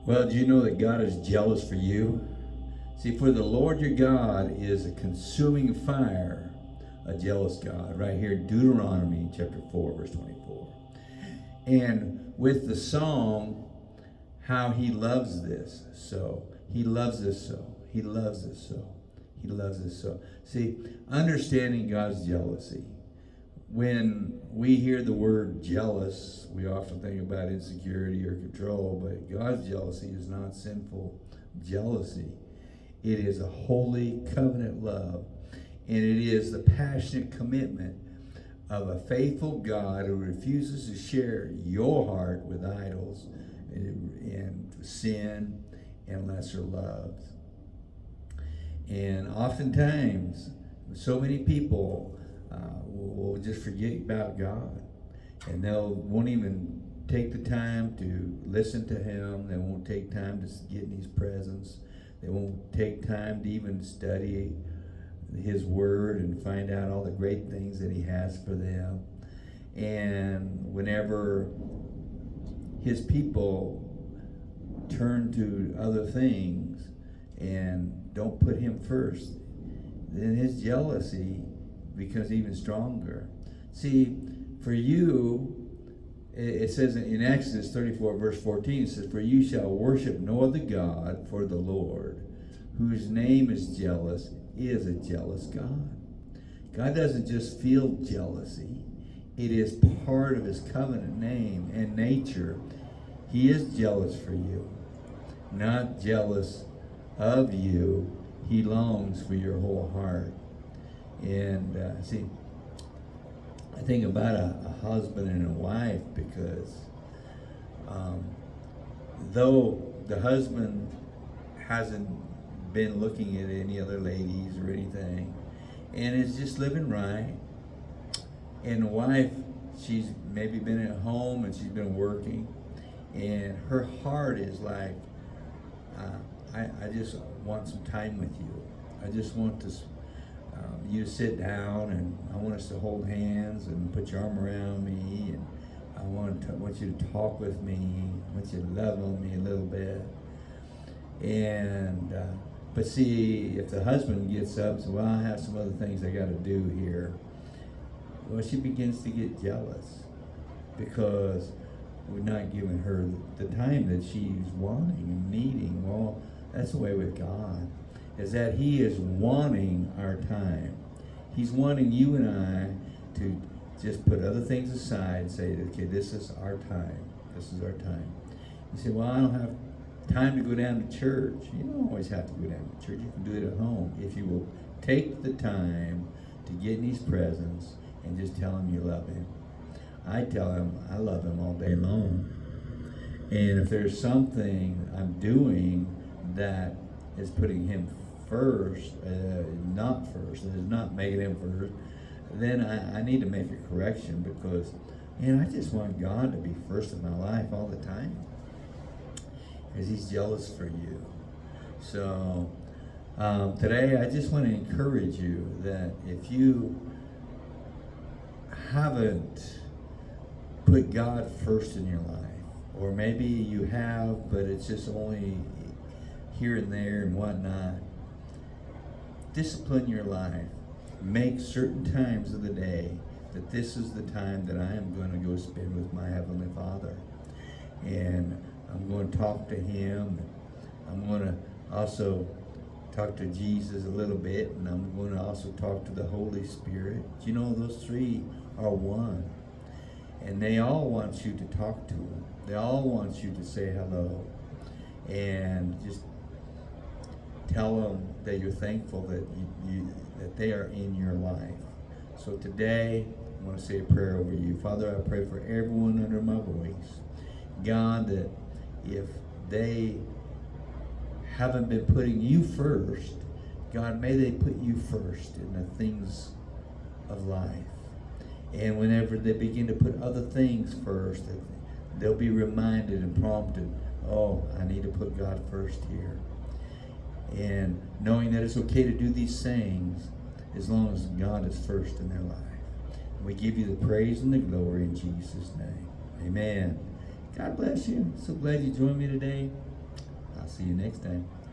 Well, do you know that God is jealous for you? See, for the Lord your God is a consuming fire, a jealous God. Right here, Deuteronomy chapter 4, verse 24. And with the song, how he loves this so. He loves this so. He loves this so. He loves this so. See, understanding God's jealousy. When we hear the word jealous, we often think about insecurity or control, but God's jealousy is not sinful jealousy. It is a holy covenant love, and it is the passionate commitment of a faithful God who refuses to share your heart with idols and sin and lesser loves. And oftentimes, so many people will just forget about God, and won't even take the time to listen to Him. They won't take time to get in His presence. They won't take time to even study His Word and find out all the great things that He has for them. And whenever His people turn to other things and don't put Him first, then His jealousy becomes even stronger. See, for you, it says in Exodus 34 verse 14, it says, "For you shall worship no other God, for the Lord, whose name is jealous, is a jealous God." God doesn't just feel jealousy. It is part of His covenant name and nature. He is jealous for you, not jealous of you. He longs for your whole heart. And see, I think about a husband and a wife, because though the husband hasn't been looking at any other ladies or anything, and is just living right, and the wife, she's maybe been at home and she's been working, and her heart is like, I just want some time with you. I just want to you to sit down, and I want us to hold hands and put your arm around me, and I want you to talk with me. I want you to love on me a little bit. And but see, if the husband gets up and says, "Well, I have some other things I got to do here," well, she begins to get jealous because we're not giving her the time that she's wanting and needing. Well, that's the way with God, is that He is wanting our time. He's wanting you and I to just put other things aside and say, okay, this is our time. This is our time. You say, well, I don't have time to go down to church. You don't always have to go down to church. You can do it at home if you will take the time to get in His presence and just tell Him you love Him. I tell Him I love Him all day long. And if there's something I'm doing that is putting Him first, not first, and is not making Him first, then I need to make a correction, because, I just want God to be first in my life all the time, because He's jealous for you. So today I just want to encourage you that if you haven't put God first in your life, or maybe you have, but it's just only here and there and whatnot, discipline your life. Make certain times of the day that this is the time that I am going to go spend with my Heavenly Father. And I'm going to talk to Him. I'm going to also talk to Jesus a little bit, and I'm going to also talk to the Holy Spirit. You know, those three are one. And they all want you to talk to Him. They all want you to say hello. And just tell them that you're thankful that that they are in your life. So today, I want to say a prayer over you. Father, I pray for everyone under my voice. God, that if they haven't been putting you first, God, may they put you first in the things of life. And whenever they begin to put other things first, they'll be reminded and prompted, oh, I need to put God first here. And knowing that it's okay to do these things as long as God is first in their life. We give you the praise and the glory in Jesus' name. Amen. God bless you. So glad you joined me today. See you next time.